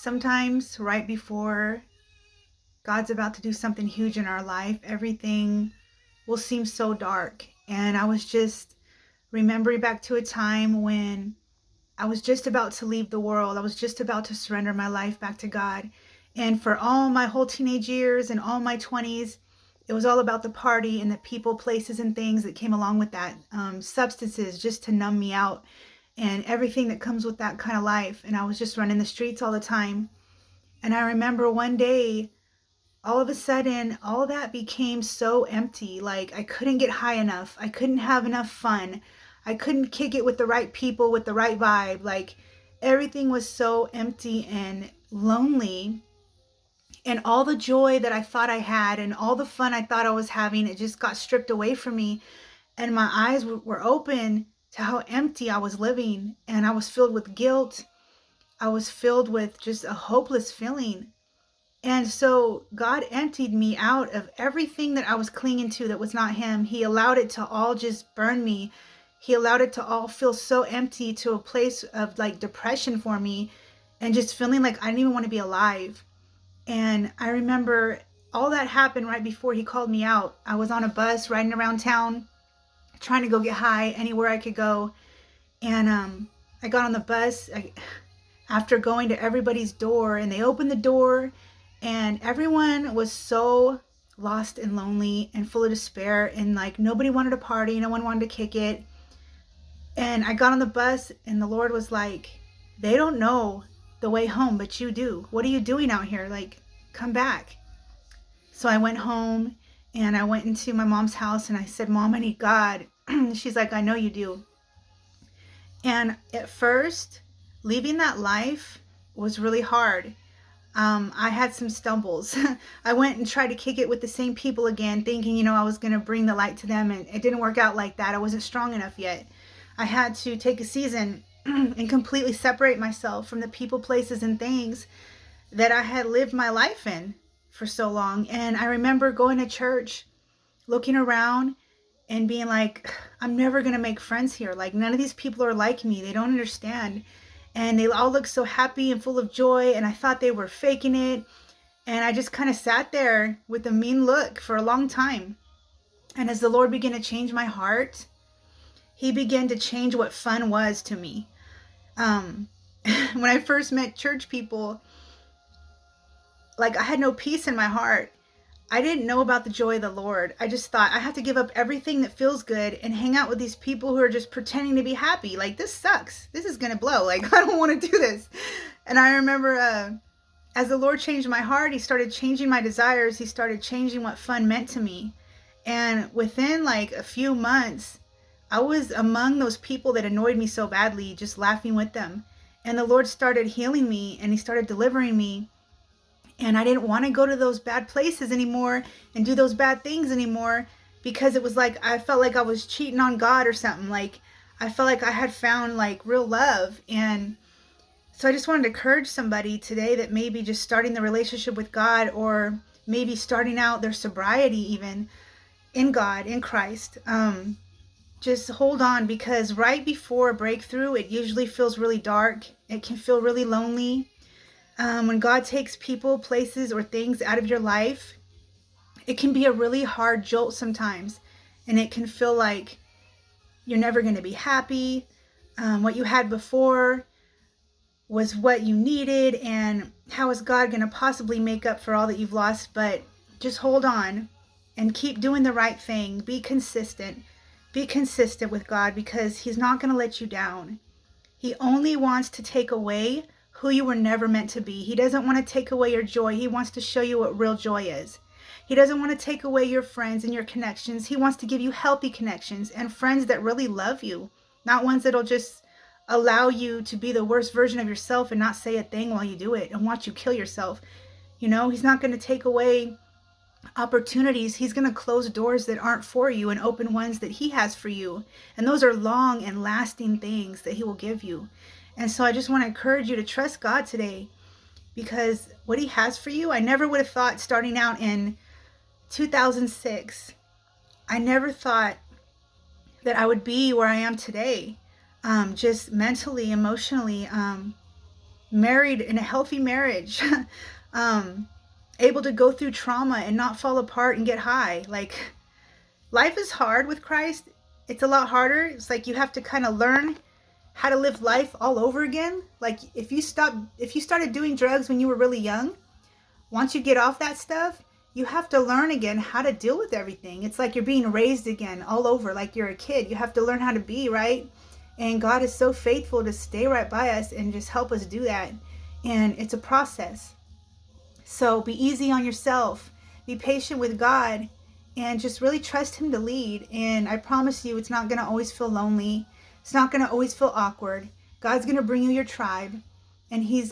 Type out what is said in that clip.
Sometimes right before God's about to do something huge in our life, everything will seem so dark. And I was just remembering back to a time when I was just about to leave the world. I was just about to surrender my life back to God. And for all my whole teenage years and all my 20s, it was all about the party and the people, places, and things that came along with that. Substances just to numb me out and everything that comes with that kind of life. And I was just running the streets all the time. And I remember one day, all of a sudden, all that became so empty. Like I couldn't get high enough. I couldn't have enough fun. I couldn't kick it with the right people, with the right vibe. Like everything was so empty and lonely. And all the joy that I thought I had and all the fun I thought I was having, it just got stripped away from me. And my eyes were open to how empty I was living. And I was filled with guilt. I was filled with just a hopeless feeling. And so God emptied me out of everything that I was clinging to that was not Him. He allowed it to all just burn me. He allowed it to all feel so empty, to a place of like depression for me and just feeling like I didn't even want to be alive. And I remember all that happened right before He called me out. I was on a bus riding around town trying to go get high anywhere I could go. And I got on the bus after going to everybody's door, and they opened the door and everyone was so lost and lonely and full of despair, and like nobody wanted to party, no one wanted to kick it. And I got on the bus and the Lord was like, they don't know the way home, but you do. What are you doing out here? Like, come back. So I went home and I went into my mom's house and I said, Mom, I need God. She's like, I know you do. And at first, leaving that life was really hard. I had some stumbles. I went and tried to kick it with the same people again, thinking, I was going to bring the light to them, and it didn't work out like that. I wasn't strong enough yet. I had to take a season and completely separate myself from the people, places, and things that I had lived my life in for so long. And I remember going to church, looking around and being like, I'm never going to make friends here. Like, none of these people are like me. They don't understand. And they all looked so happy and full of joy, and I thought they were faking it. And I just kind of sat there with a mean look for a long time. And as the Lord began to change my heart, He began to change what fun was to me. When I first met church people, like I had no peace in my heart. I didn't know about the joy of the Lord. I just thought I have to give up everything that feels good and hang out with these people who are just pretending to be happy. Like, this sucks. This is going to blow. Like, I don't want to do this. And I remember as the Lord changed my heart, He started changing my desires. He started changing what fun meant to me. And within like a few months, I was among those people that annoyed me so badly, just laughing with them. And the Lord started healing me and He started delivering me. And I didn't want to go to those bad places anymore and do those bad things anymore, because it was like I felt like I was cheating on God or something. Like I felt like I had found like real love. And so I just wanted to encourage somebody today that maybe just starting the relationship with God, or maybe starting out their sobriety even in God, in Christ. Just hold on, because right before a breakthrough, it usually feels really dark. It can feel really lonely. When God takes people, places, or things out of your life, it can be a really hard jolt sometimes. And it can feel like you're never going to be happy. What you had before was what you needed. And how is God going to possibly make up for all that you've lost? But just hold on and keep doing the right thing. Be consistent. Be consistent with God, because He's not going to let you down. He only wants to take away who you were never meant to be. He doesn't want to take away your joy. He wants to show you what real joy is. He doesn't want to take away your friends and your connections. He wants to give you healthy connections and friends that really love you, not ones that'll just allow you to be the worst version of yourself and not say a thing while you do it and watch you kill yourself. He's not going to take away opportunities. He's going to close doors that aren't for you and open ones that He has for you. And those are long and lasting things that He will give you. And so I just want to encourage you to trust God today, because what He has for you, I never would have thought starting out in 2006, I never thought that I would be where I am today, just mentally, emotionally. married in a healthy marriage, able to go through trauma and not fall apart and get high. Like, life is hard with Christ. It's a lot harder. It's like you have to kind of learn how to live life all over again. Like, if you started doing drugs when you were really young, once you get off that stuff, you have to learn again how to deal with everything. It's like you're being raised again all over, like you're a kid. You have to learn how to be, right? And God is so faithful to stay right by us and just help us do that. And it's a process. So be easy on yourself. Be patient with God and just really trust Him to lead. And I promise you, it's not going to always feel lonely. It's not going to always feel awkward. God's going to bring you your tribe, and He's